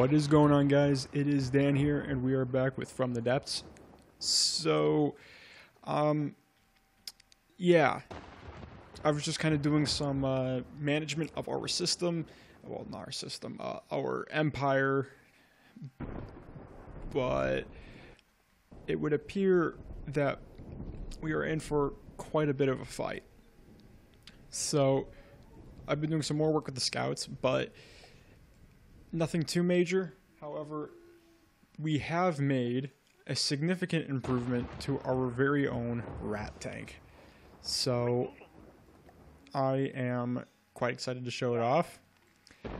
What is going on, guys? It is Dan here, and we are back with From the Depths. So, yeah, I was just kind of doing some management of our system. Well, not our system, our empire. But it would appear that we are in for quite a bit of a fight. So, I've been doing some more work with the scouts, but nothing too major. However, we have made a significant improvement to our very own rat tank. So I am quite excited to show it off.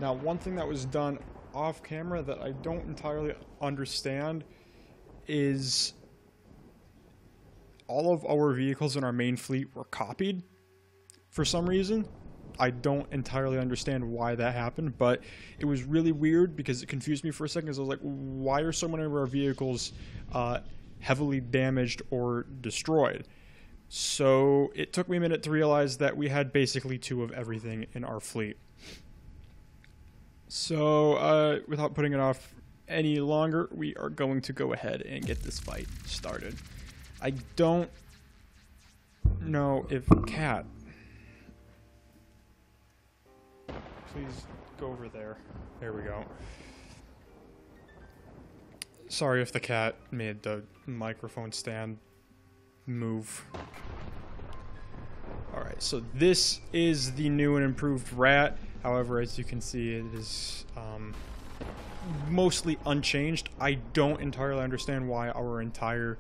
Now, one thing that was done off camera that I don't entirely understand is all of our vehicles in our main fleet were copied for some reason. I don't entirely understand why that happened, but it was really weird because it confused me for a second. Because I was like, why are so many of our vehicles heavily damaged or destroyed? So it took me a minute to realize that we had basically 2 of everything in our fleet. So without putting it off any longer, we are going to go ahead and get this fight started. I don't know if Cat... Please go over there. There we go. Sorry if the cat made the microphone stand move. Alright, so this is the new and improved rat. However, as you can see, it is mostly unchanged. I don't entirely understand why our entire...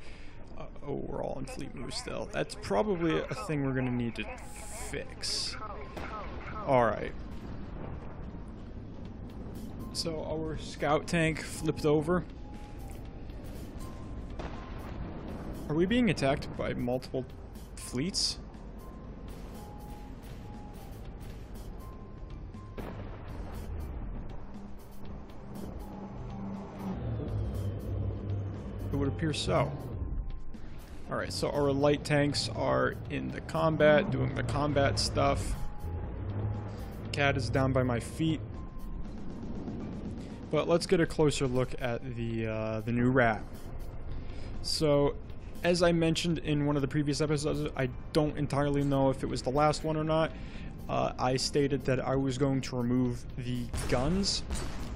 oh, we're all in fleet move still. That's probably a thing we're going to need to fix. Alright. So our scout tank flipped over. Are we being attacked by multiple fleets? It would appear so. Alright, so our light tanks are in the combat, doing the combat stuff. Cat is down by my feet. But let's get a closer look at the new rat. So, as I mentioned in one of the previous episodes, I don't entirely know if it was the last one or not. I stated that I was going to remove the guns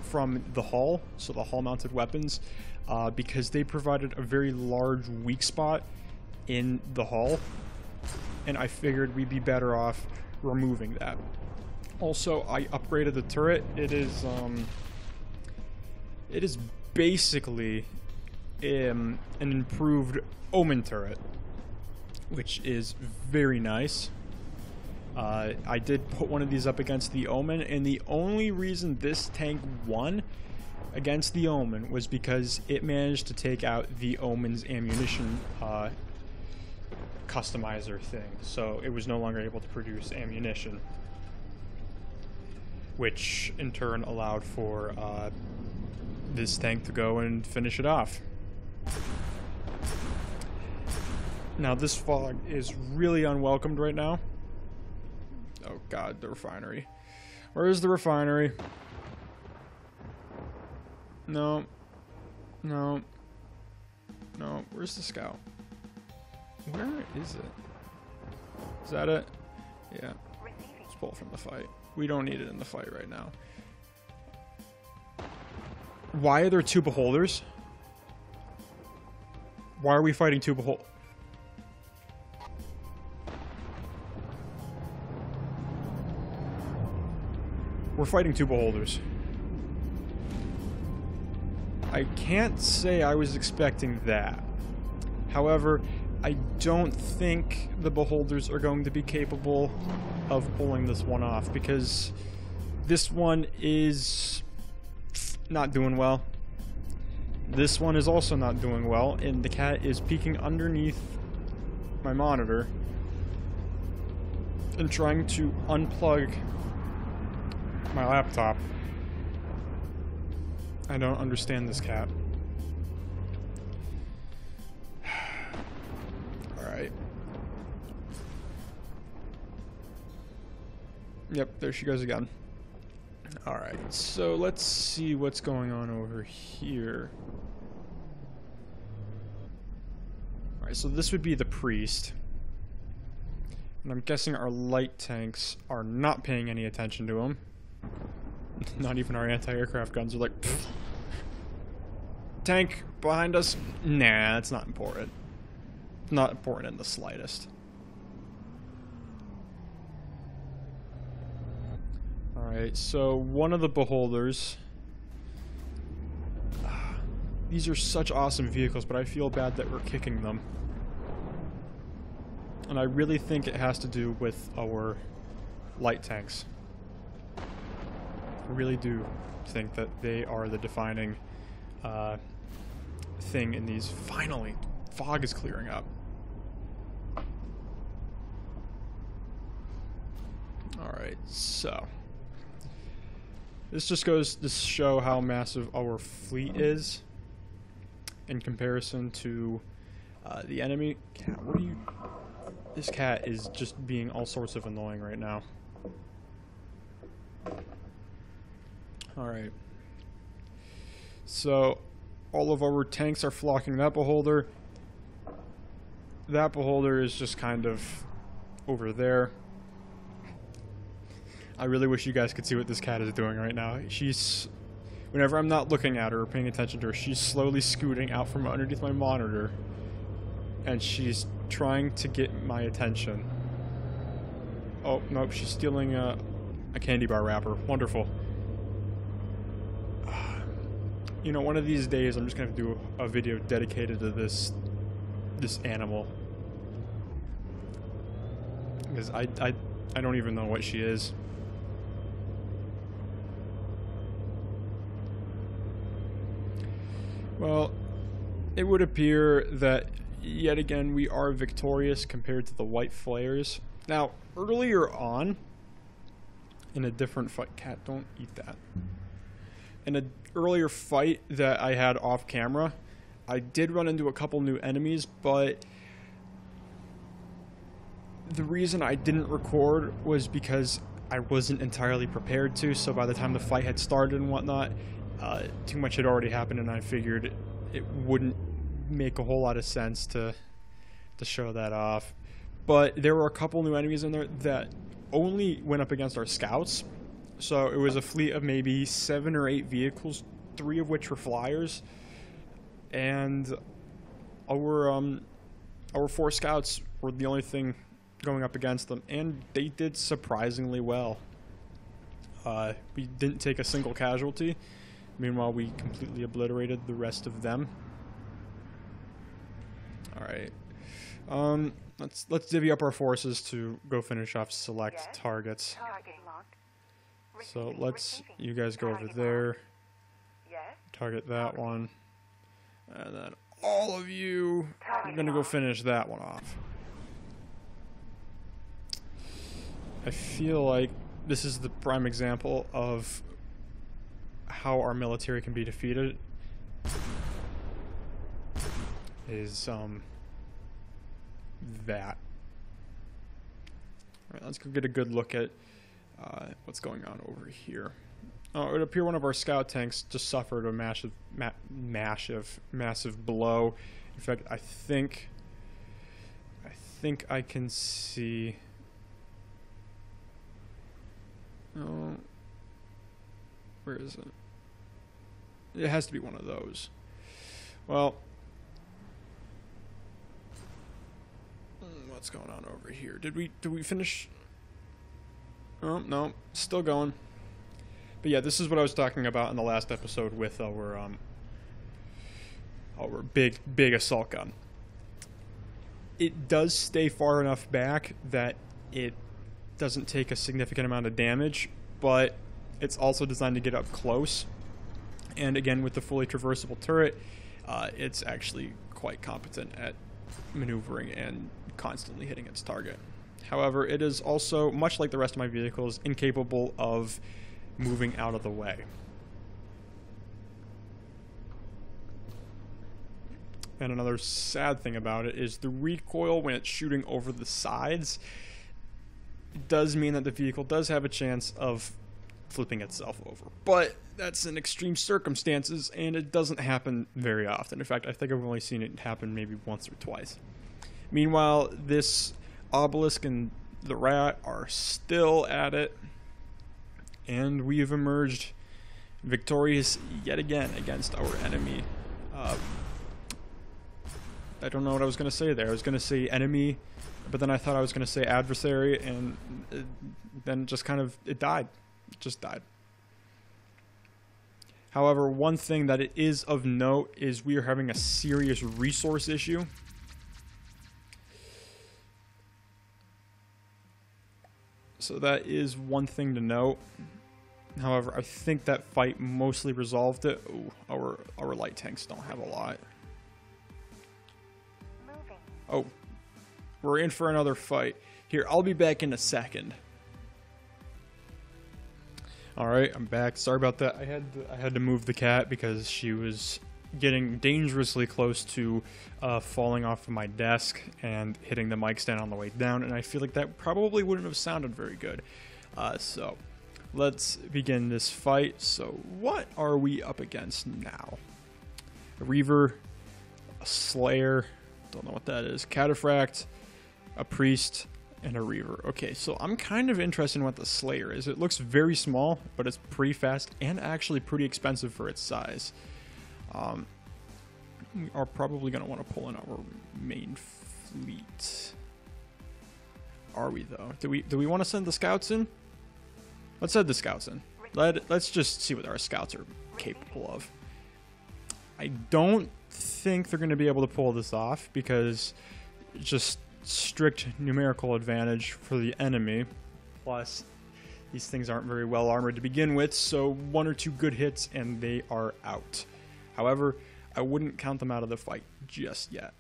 from the hull, so the hull-mounted weapons, because they provided a very large weak spot in the hull, and I figured we'd be better off removing that. Also, I upgraded the turret. It is basically an improved Omen turret, which is very nice. I did put one of these up against the Omen, and the only reason this tank won against the Omen was because it managed to take out the Omen's ammunition customizer thing, so it was no longer able to produce ammunition, which in turn allowed for this tank to go and finish it off. Now this fog is really unwelcomed right now. Oh god, the refinery. Where is the refinery? No. No. No, where's the scout? Where is it? Is that it? Yeah. Let's pull from the fight. We don't need it in the fight right now. Why are there 2 beholders? Why are we fighting 2 beholders? We're fighting 2 beholders. I can't say I was expecting that. However, I don't think the beholders are going to be capable of pulling this one off, because this one is not doing well. This one is also not doing well, and the cat is peeking underneath my monitor and trying to unplug my laptop. I don't understand this cat. Alright. Yep, there she goes again. Alright, so let's see what's going on over here. Alright, so this would be the priest. And I'm guessing our light tanks are not paying any attention to him. Not even our anti-aircraft guns are like, pfft. Tank behind us? Nah, it's not important. Not important in the slightest. Alright, so one of the beholders. These are such awesome vehicles, but I feel bad that we're kicking them. And I really think it has to do with our light tanks. I really do think that they are the defining thing in these. Finally, fog is clearing up. Alright, so this just goes to show how massive our fleet is in comparison to the enemy. Cat, what are you... This cat is just being all sorts of annoying right now. Alright. So, all of our tanks are flocking that beholder. That beholder is just kind of over there. I really wish you guys could see what this cat is doing right now. She's... Whenever I'm not looking at her or paying attention to her, she's slowly scooting out from underneath my monitor. And she's trying to get my attention. Oh, nope, she's stealing a candy bar wrapper. Wonderful. You know, one of these days I'm just gonna do a video dedicated to this animal. Because I don't even know what she is. Well, it would appear that yet again we are victorious compared to the White Flayers. Now, earlier on, in a different fight... Cat, don't eat that. In an earlier fight that I had off camera, I did run into a couple new enemies, but the reason I didn't record was because I wasn't entirely prepared to, so by the time the fight had started and whatnot, too much had already happened, and I figured it wouldn't make a whole lot of sense to show that off. But there were a couple new enemies in there that only went up against our scouts. So it was a fleet of maybe 7 or 8 vehicles, 3 of which were flyers, and our 4 scouts were the only thing going up against them, and they did surprisingly well. We didn't take a single casualty. Meanwhile, we completely obliterated the rest of them. Alright. Let's divvy up our forces to go finish off select targets. So you guys go over there. Target that one. And then all of you are gonna go finish that one off. I feel like this is the prime example of how our military can be defeated. Is that. Alright, let's go get a good look at what's going on over here. Oh, it would appear one of our scout tanks just suffered a massive blow. In fact, I think I can see. Oh, where is it? It has to be one of those. Well, what's going on over here? Did we finish? Oh, no, still going. But yeah, this is what I was talking about in the last episode with our big assault gun. It does stay far enough back that it doesn't take a significant amount of damage, but it's also designed to get up close. And again, with the fully traversable turret, it's actually quite competent at maneuvering and constantly hitting its target. However, it is also, much like the rest of my vehicles, incapable of moving out of the way. And another sad thing about it is the recoil when it's shooting over the sides does mean that the vehicle does have a chance of flipping itself over. But that's in extreme circumstances, and it doesn't happen very often. In fact, I think I've only seen it happen maybe once or twice. Meanwhile, this obelisk and the rat are still at it, and we have emerged victorious yet again against our enemy. I don't know what I was going to say there. I was going to say enemy, but then I thought I was going to say adversary, and then just kind of, it died. It just died. However, one thing that it is of note is we are having a serious resource issue. So that is one thing to note. However, I think that fight mostly resolved it. Ooh, our light tanks don't have a lot. Oh, we're in for another fight. Here, I'll be back in a second. All right, I'm back. Sorry about that. I had to move the cat because she was getting dangerously close to falling off of my desk and hitting the mic stand on the way down, and I feel like that probably wouldn't have sounded very good. So let's begin this fight. So what are we up against now? A Reaver, a Slayer, don't know what that is, Cataphract, a Priest, and a Reaver. Okay, so I'm kind of interested in what the Slayer is. It looks very small, but it's pretty fast and actually pretty expensive for its size. We are probably going to want to pull in our main fleet. Are we, though? Do we want to send the scouts in? Let's send the scouts in. Let's just see what our scouts are capable of. I don't think they're going to be able to pull this off because it's just strict numerical advantage for the enemy. Plus, these things aren't very well armored to begin with, so one or two good hits and they are out. However, I wouldn't count them out of the fight just yet.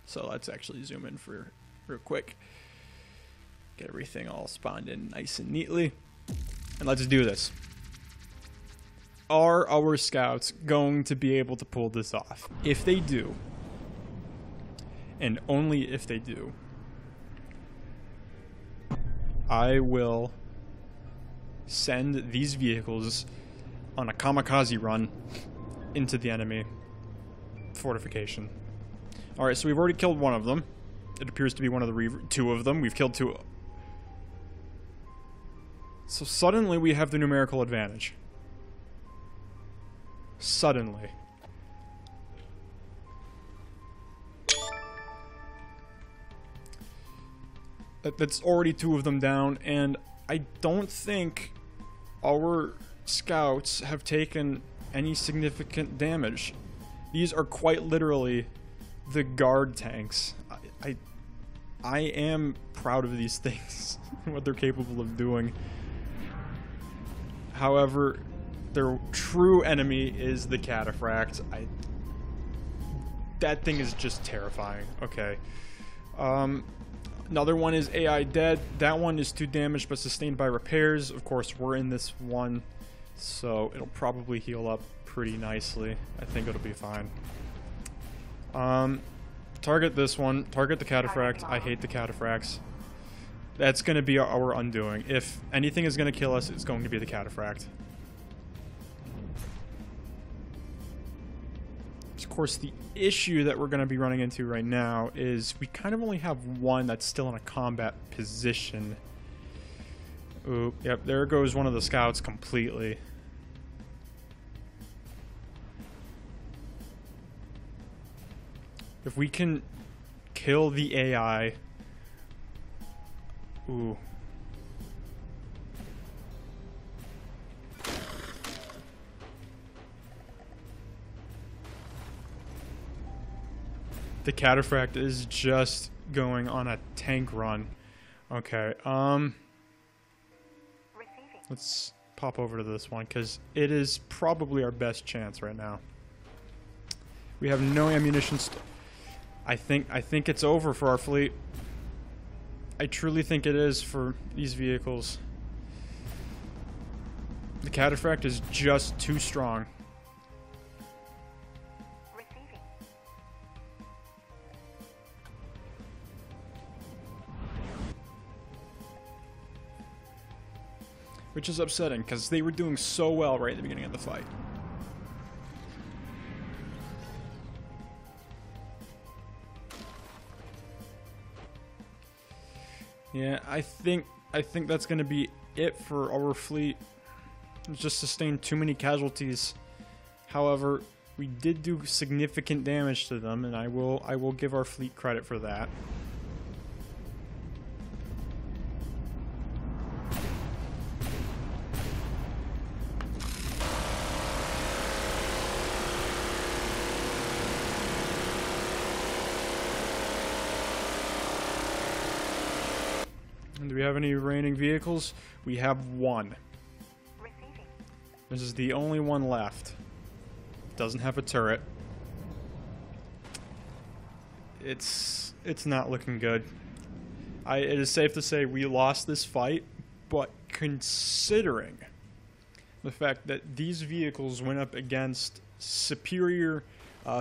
So let's actually zoom in for real quick. Get everything all spawned in nice and neatly. And let's do this. Are our scouts going to be able to pull this off? If they do, and only if they do, I will send these vehicles on a kamikaze run into the enemy fortification. Alright, so we've already killed one of them. It appears to be one of the Reaver. Two of them. We've killed two. So suddenly we have the numerical advantage. Suddenly. That's already two of them down, and I don't think our scouts have taken any significant damage. These are quite literally the guard tanks. I am proud of these things, what they're capable of doing. However, their true enemy is the Cataphract. That thing is just terrifying. Okay. Another one is AI dead. That one is 2 damaged but sustained by repairs. Of course, we're in this one, so it'll probably heal up pretty nicely. I think it'll be fine. Target this one. Target the Cataphract. I hate the Cataphracts. That's going to be our undoing. If anything is going to kill us, it's going to be the Cataphract. Of course, the issue that we're going to be running into right now is we kind of only have one that's still in a combat position. Ooh, yep, there goes one of the scouts completely. If we can kill the AI... Ooh. The Cataphract is just going on a tank run. Okay, let's pop over to this one, because it is probably our best chance right now. We have no ammunition. I think it's over for our fleet. I truly think it is for these vehicles. The Cataphract is just too strong. which is upsetting because they were doing so well right at the beginning of the fight. Yeah, I think that's going to be it for our fleet. It just sustained too many casualties. However, we did do significant damage to them, and I will give our fleet credit for that. Do we have any remaining vehicles? We have one. Receiving. This is the only one left. Doesn't have a turret. It's not looking good. It is safe to say we lost this fight, but considering the fact that these vehicles went up against superior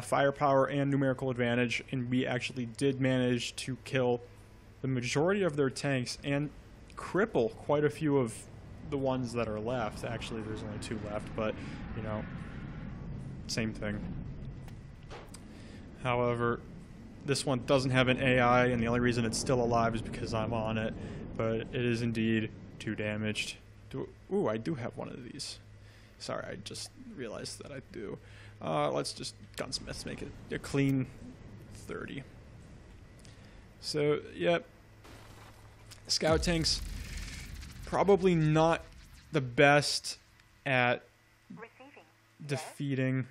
firepower and numerical advantage, and we actually did manage to kill the majority of their tanks and cripple quite a few of the ones that are left. Actually, there's only 2 left, but, you know, same thing. However, this one doesn't have an AI, and the only reason it's still alive is because I'm on it, but it is indeed 2 damaged. Ooh, I do have one of these. Sorry, I just realized that I do. Let's just gunsmiths make it a clean 30. So, yep. Scout tanks, probably not the best at defeating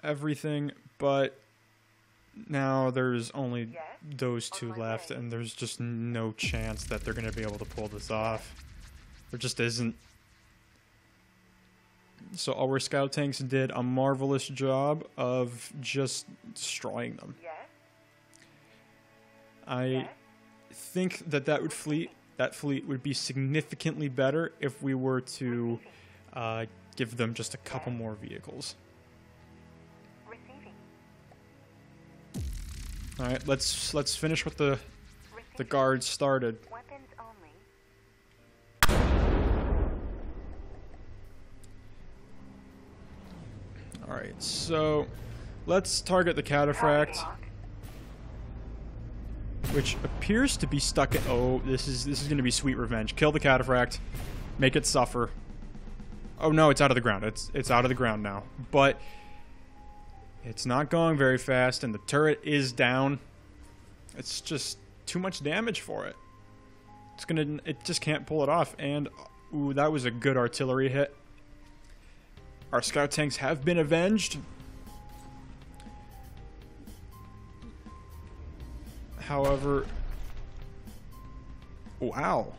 everything, but now there's only those 2 left, and there's just no chance that they're going to be able to pull this off. There just isn't. So our scout tanks did a marvelous job of just destroying them. I think that fleet would be significantly better if we were to give them just a couple more vehicles. All right, let's finish what the guards started. All right, so let's target the Cataphract, which appears to be stuck at... Oh, this is going to be sweet revenge. Kill the Cataphract. Make it suffer. Oh, no, it's out of the ground. It's out of the ground now. But it's not going very fast, and the turret is down. It's just too much damage for it. It just can't pull it off. And, ooh, that was a good artillery hit. Our scout tanks have been avenged. However, wow,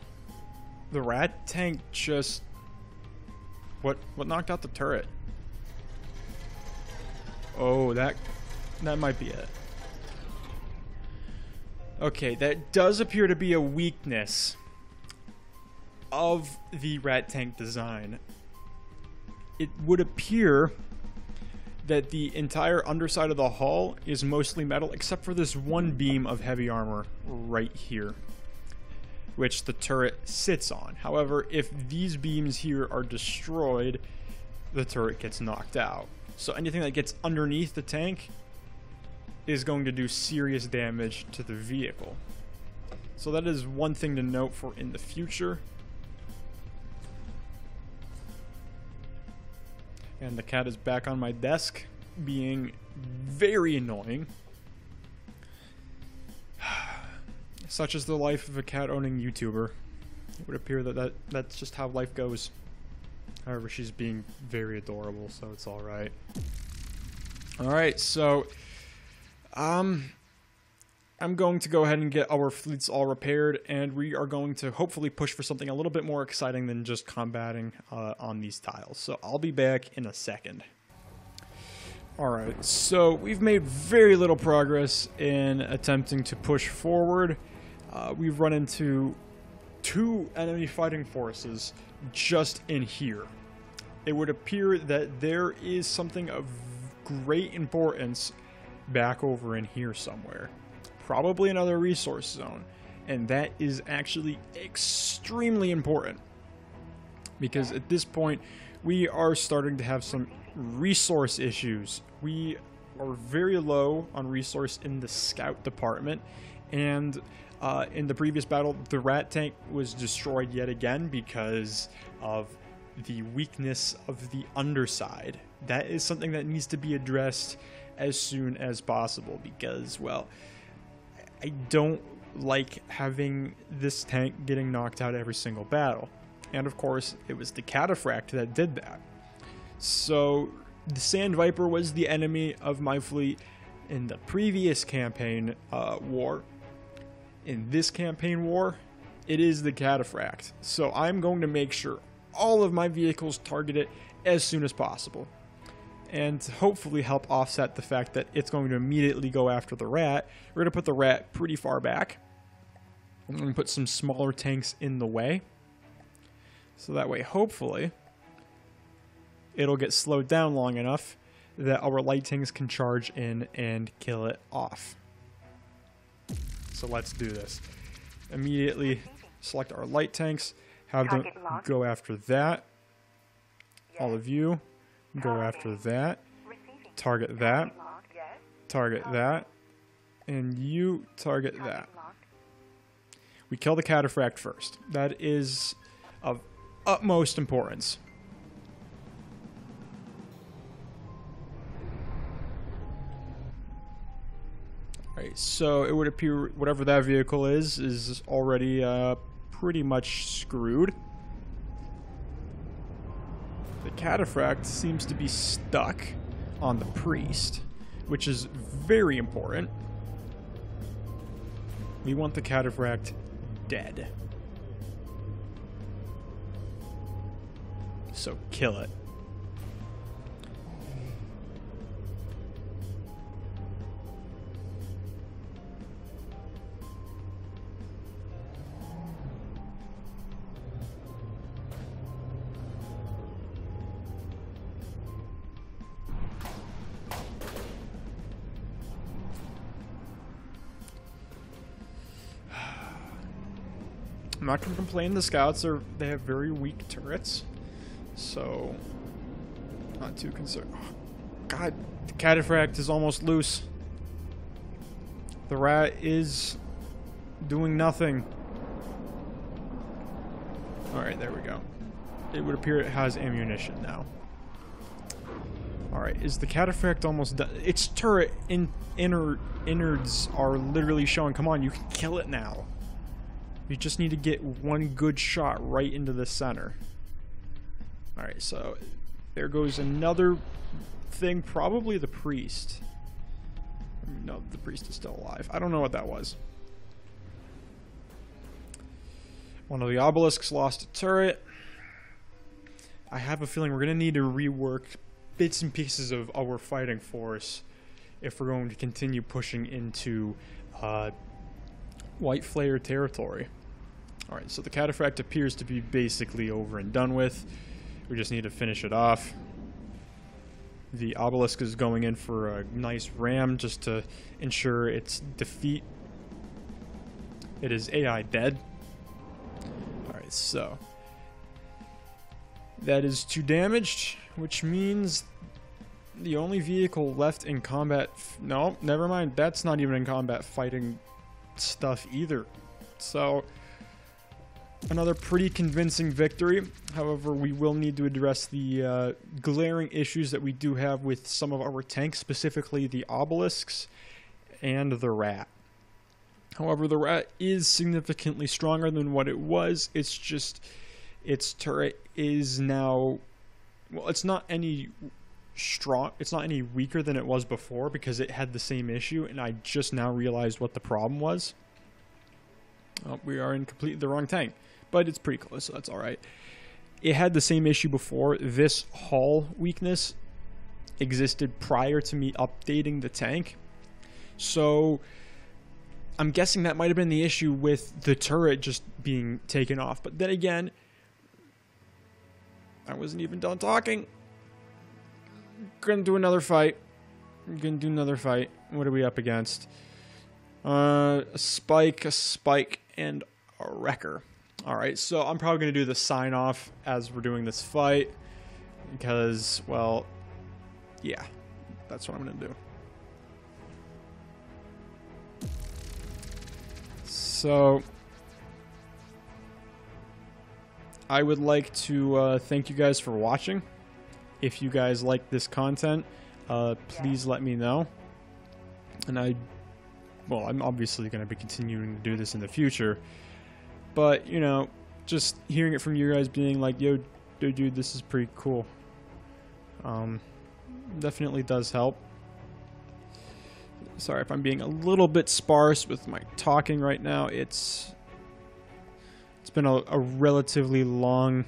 the Rat tank just what knocked out the turret? Oh, that might be it. Okay, that does appear to be a weakness of the Rat tank design. It would appear that the entire underside of the hull is mostly metal, except for this one beam of heavy armor right here, which the turret sits on. However, if these beams here are destroyed, the turret gets knocked out. So anything that gets underneath the tank is going to do serious damage to the vehicle. So that is one thing to note for in the future. And the cat is back on my desk, being very annoying. Such is the life of a cat-owning YouTuber. It would appear that that's just how life goes. However, she's being very adorable, so it's alright. Alright, so... I'm going to go ahead and get our fleets all repaired, and we are going to hopefully push for something a little bit more exciting than just combating on these tiles. So I'll be back in a second. Alright, so we've made very little progress in attempting to push forward. We've run into 2 enemy fighting forces just in here. It would appear that there is something of great importance back over in here somewhere. Probably another resource zone. And that is actually extremely important, because at this point we are starting to have some resource issues. We are very low on resource in the scout department, and in the previous battle the rat tank was destroyed yet again because of the weakness of the underside. That is something that needs to be addressed as soon as possible, because, well, I don't like having this tank getting knocked out every single battle. And of course, it was the Cataphract that did that. So the Sand Viper was the enemy of my fleet in the previous campaign war. In this campaign war, it is the Cataphract. So I'm going to make sure all of my vehicles target it as soon as possible, and hopefully help offset the fact that it's going to immediately go after the rat. We're going to put the rat pretty far back. I'm going to put some smaller tanks in the way, so that way hopefully it'll get slowed down long enough that our light tanks can charge in and kill it off. So let's do this. Immediately select our light tanks, have them go after that. All of you go after that. Target that. Target that. And you target that. We kill the Cataphract first. That is of utmost importance. Alright, so it would appear whatever that vehicle is already pretty much screwed. The Cataphract seems to be stuck on the priest, which is very important. We want the Cataphract dead. So kill it. I'm not going to complain. The scouts they have very weak turrets, so not too concerned. Oh, God, the Cataphract is almost loose. The rat is doing nothing. Alright, there we go. It would appear it has ammunition now. Alright, is the Cataphract almost done? Its turret innards are literally showing. Come on, you can kill it now. You just need to get one good shot right into the center. Alright, so there goes another thing. Probably the priest. No, the priest is still alive. I don't know what that was. One of the obelisks lost a turret. I have a feeling we're going to need to rework bits and pieces of our fighting force if we're going to continue pushing into White Flayer territory. Alright, so the Cataphract appears to be basically over and done with. We just need to finish it off. The obelisk is going in for a nice ram just to ensure its defeat. It is AI dead. Alright, so that is 2 damaged, which means the only vehicle left in combat... No, never mind. That's not even in combat fighting stuff either. So another pretty convincing victory. However, we will need to address the glaring issues that we do have with some of our tanks, specifically the obelisks and the rat. However, the rat is significantly stronger than what it was. It's just its turret is now, well, it's not any weaker than it was before, because it had the same issue, and I just now realized what the problem was. Oh, we are in completely the wrong tank, but it's pretty close, so that's alright. It had the same issue before. This hull weakness existed prior to me updating the tank. So I'm guessing that might have been the issue with the turret just being taken off. But then again, I wasn't even done talking. Gonna do another fight. What are we up against? A spike, and a wrecker. Alright, so I'm probably going to do the sign off as we're doing this fight. Because, well, yeah, that's what I'm going to do. So, I would like to thank you guys for watching. If you guys like this content, please let me know. And I'm obviously going to be continuing to do this in the future. But, you know, just hearing it from you guys being like, yo, dude, this is pretty cool. Definitely does help. Sorry if I'm being a little bit sparse with my talking right now. It's been a relatively long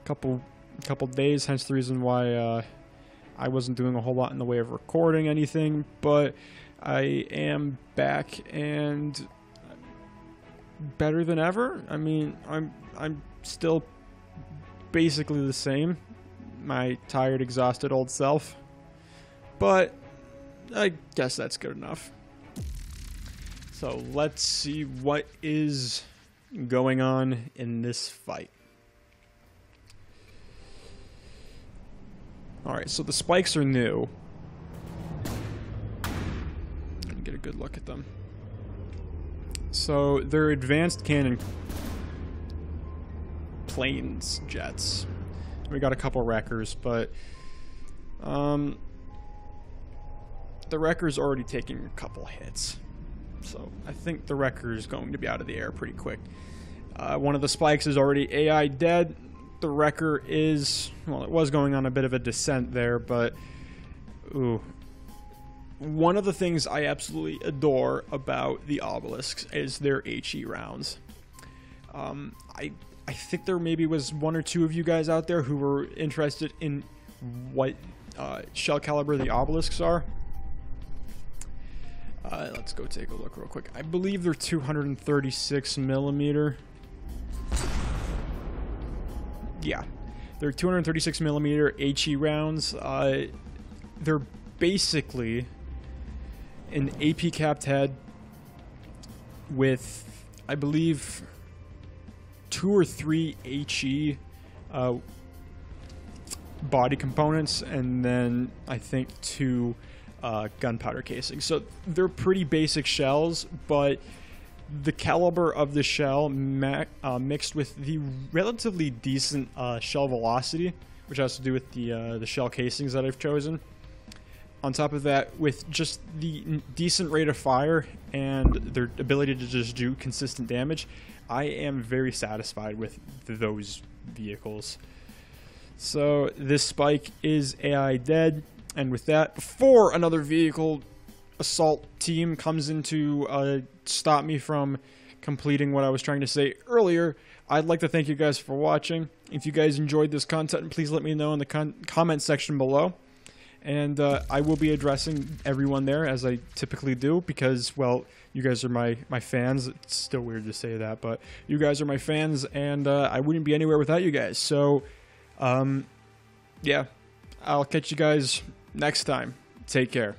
couple days, hence the reason why I wasn't doing a whole lot in the way of recording anything, but I am back and better than ever. I mean, I'm still basically the same, my tired, exhausted old self, but I guess that's good enough. So let's see what is going on in this fight. Alright, so the spikes are new. Let me get a good look at them. So they're advanced cannon planes jets. We got a couple wreckers, but the wrecker's already taking a couple hits. So I think the wrecker is going to be out of the air pretty quick. One of the spikes is already AI dead. The wrecker is, well, it was going on a bit of a descent there, but ooh. One of the things I absolutely adore about the obelisks is their HE rounds. I think there maybe was one or two of you guys out there who were interested in what shell caliber the obelisks are. Let's go take a look real quick. I believe they're 236 millimeter. Yeah, they're 236 millimeter HE rounds. They're basically an AP capped head with, I believe, 2 or 3 HE body components, and then I think 2 gunpowder casings. So they're pretty basic shells, but the caliber of the shell mixed with the relatively decent shell velocity, which has to do with the shell casings that I've chosen. On top of that, with just the decent rate of fire and their ability to just do consistent damage, I am very satisfied with those vehicles. So this spike is AI dead, and with that, before another vehicle assault team comes in to stop me from completing what I was trying to say earlier, I'd like to thank you guys for watching. If you guys enjoyed this content, please let me know in the comment section below. And I will be addressing everyone there, as I typically do, because, well, you guys are my fans. It's still weird to say that, but you guys are my fans, and I wouldn't be anywhere without you guys. So, yeah, I'll catch you guys next time. Take care.